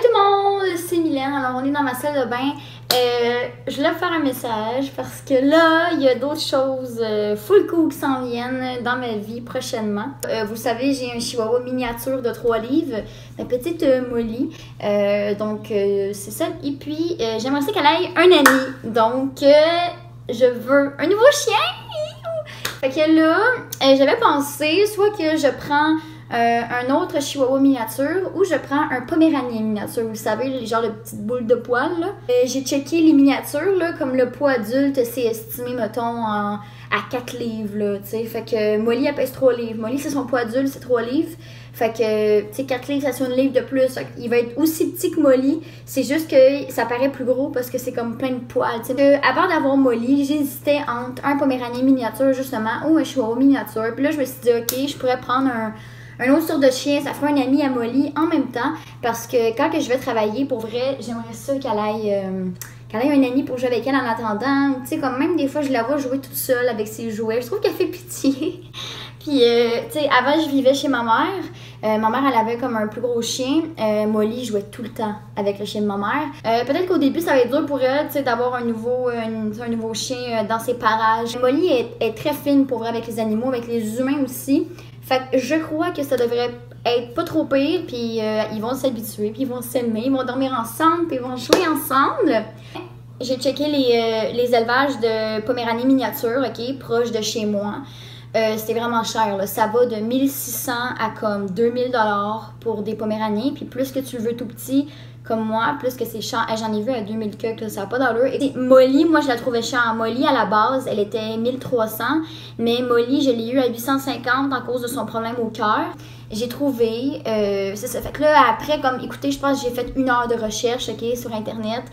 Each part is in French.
Salut tout le monde, c'est Mylène. Alors on est dans ma salle de bain. Je voulais vous faire un message parce que là, il y a d'autres choses full cool qui s'en viennent dans ma vie prochainement. Vous savez, j'ai un chihuahua miniature de 3 livres, ma petite Molly. Donc c'est ça. Et puis j'aimerais ça qu'elle ait un ami. Donc je veux un nouveau chien. Fait que là, j'avais pensé soit que je prends un autre chihuahua miniature ou je prends un poméranien miniature. Vous savez, les genres de petites boules de poils. J'ai checké les miniatures, là, comme le poids adulte, c'est estimé, mettons, à 4 livres. Là, fait que Molly, elle pèse 3 livres. Molly, c'est son poids adulte, c'est 3 livres. Fait que, tu sais, 4 livres, ça c'est 1 livre de plus. Il va être aussi petit que Molly. C'est juste que ça paraît plus gros parce que c'est comme plein de poils. À part d'avoir Molly, j'hésitais entre un poméranien miniature, justement, ou un chihuahua miniature. Puis là, je me suis dit, OK, je pourrais prendre un autre sorte de chien, ça ferait un ami à Molly en même temps. Parce que quand que je vais travailler, pour vrai, j'aimerais ça qu'elle ait un ami pour jouer avec elle en attendant. Tu sais, comme même des fois, je la vois jouer toute seule avec ses jouets. Je trouve qu'elle fait pitié. Puis, tu sais, avant, je vivais chez ma mère. Ma mère, elle avait comme un plus gros chien. Molly jouait tout le temps avec le chien de ma mère. Peut-être qu'au début, ça va être dur pour elle, tu sais, d'avoir un nouveau chien dans ses parages. Molly est très fine pour vrai avec les animaux, avec les humains aussi. Fait que je crois que ça devrait être pas trop pire, puis ils vont s'habituer, puis ils vont s'aimer, ils vont dormir ensemble, puis ils vont jouer ensemble. J'ai checké les élevages de Poméranie miniature, ok, proche de chez moi. C'est vraiment cher, là. Ça va de 1600 à comme 2000 $ pour des Poméraniens, puis plus que tu le veux tout petit, comme moi, plus que c'est cher. J'en ai vu à 2000 que ça n'a pas d'allure. Et Molly, moi je la trouvais chère. Molly à la base, elle était 1300, mais Molly, je l'ai eu à 850 en cause de son problème au cœur. J'ai trouvé, c'est ça. Fait que là, après, comme, écoutez, je pense que j'ai fait 1 heure de recherche, ok, sur Internet,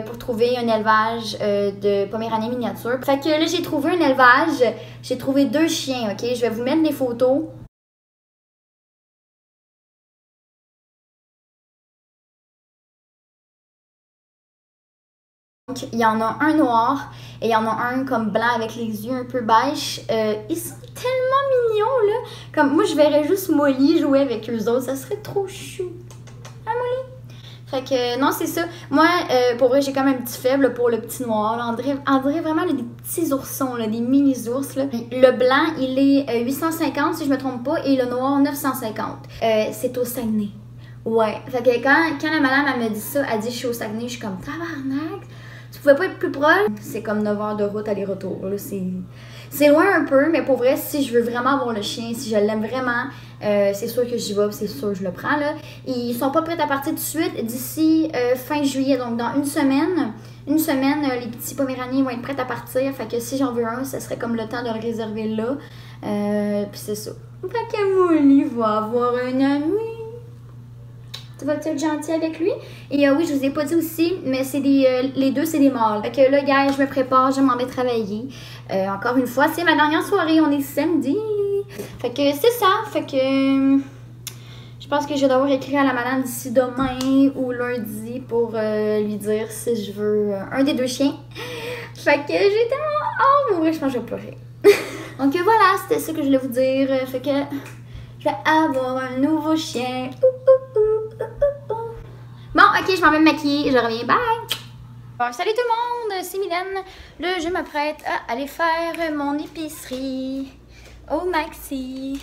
pour trouver un élevage de Poméraniens miniature. Fait que là, j'ai trouvé un élevage, j'ai trouvé 2 chiens, ok. Je vais vous mettre des photos. Donc, il y en a un noir et il y en a un comme blanc avec les yeux un peu beige. Ils sont tellement mignons, là. Comme moi, je verrais juste Molly jouer avec eux autres. Ça serait trop chou. Hein, Molly? Fait que, non, c'est ça. Moi, pour vrai, j'ai quand même un petit faible pour le petit noir. Là. On dirait vraiment là, des petits oursons, là, des mini-ours. Là. Le blanc, il est 850, si je me trompe pas, et le noir, 950. C'est au Saguenay. Ouais. Fait que quand la madame, elle me dit ça, elle dit « Je suis au Saguenay », je suis comme « Tabarnak! » Tu pouvais pas être plus proche? C'est comme 9 heures de route aller-retour. C'est loin un peu, mais pour vrai, si je veux vraiment avoir le chien, si je l'aime vraiment, c'est sûr que j'y vais, c'est sûr que je le prends. Là. Ils sont pas prêts à partir tout de suite d'ici fin juillet. Donc, dans une semaine, les petits Poméraniens vont être prêts à partir. Fait que si j'en veux un, ça serait comme le temps de le réserver là. Puis c'est ça. Fait que Molly va avoir un ami. Tu vas être gentil avec lui. Et oui, je vous ai pas dit aussi, mais c'est les deux, c'est des mâles. Fait que là, gars, je me prépare, je m'en vais travailler. Encore une fois, c'est ma dernière soirée, on est samedi. Fait que c'est ça. Fait que je pense que je vais devoir écrire à la madame d'ici demain ou lundi pour lui dire si je veux un des 2 chiens. Fait que j'ai tellement hâte. En vrai, je pense que je vais pleurer. Donc voilà, c'était ça que je voulais vous dire. Fait que je vais avoir un nouveau chien. Bon, ok, je m'en vais me maquiller, je reviens, bye! Bon, salut tout le monde, c'est Mylène. Là, je m'apprête à aller faire mon épicerie au Maxi.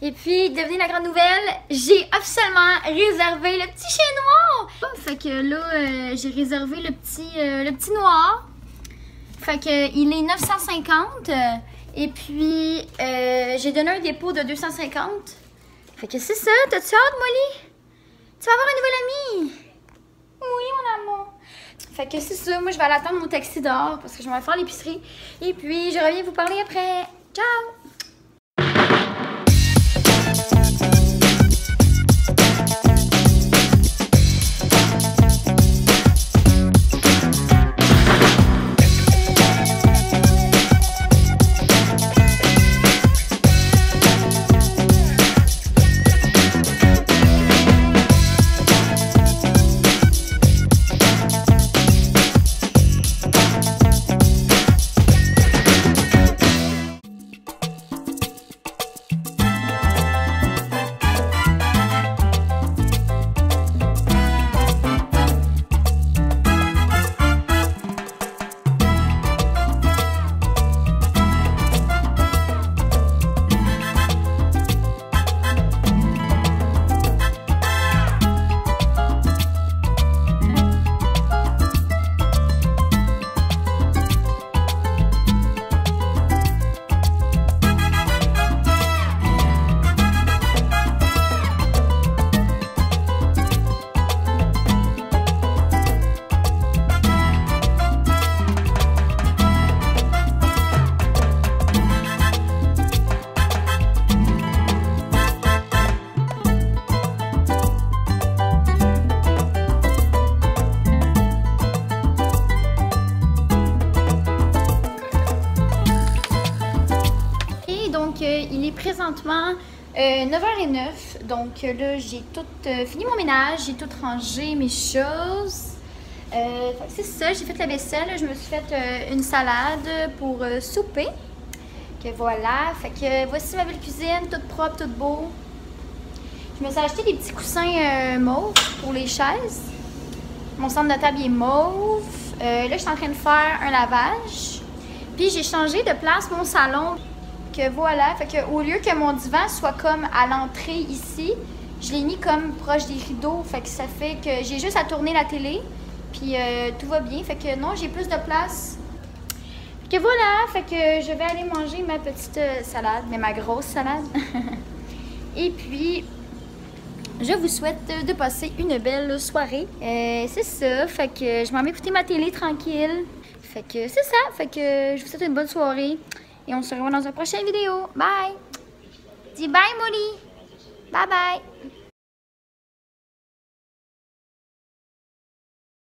Et puis, devinez la grande nouvelle, j'ai officiellement réservé le petit chien noir! Fait que là, j'ai réservé le petit noir. Fait que il est 950. Et puis, j'ai donné un dépôt de 250. Fait que c'est ça, t'as-tu hâte, Molly? Tu vas avoir un nouvel ami! Oui, mon amour! Fait que c'est ça, moi je vais aller attendre mon taxi dehors parce que je vais faire l'épicerie. Et puis je reviens vous parler après. Ciao! présentement 9h09. Donc là, j'ai tout fini mon ménage, j'ai tout rangé mes choses. C'est ça, j'ai fait la vaisselle. Je me suis fait une salade pour souper. Que voilà, fait que voici ma belle cuisine, toute propre, toute beau. Je me suis acheté des petits coussins mauves pour les chaises. Mon centre de table est mauve. Là, je suis en train de faire un lavage. Puis j'ai changé de place mon salon. Que voilà, fait que au lieu que mon divan soit comme à l'entrée ici, je l'ai mis comme proche des rideaux. Fait que ça fait que j'ai juste à tourner la télé. Puis tout va bien. Fait que non, j'ai plus de place. Fait que voilà, fait que je vais aller manger ma petite salade, mais ma grosse salade. Et puis, je vous souhaite de passer une belle soirée. C'est ça, fait que je m'en vais écouter ma télé tranquille. Fait que c'est ça, fait que je vous souhaite une bonne soirée. Et on se revoit dans une prochaine vidéo. Bye! Dis bye, Molly! Bye bye!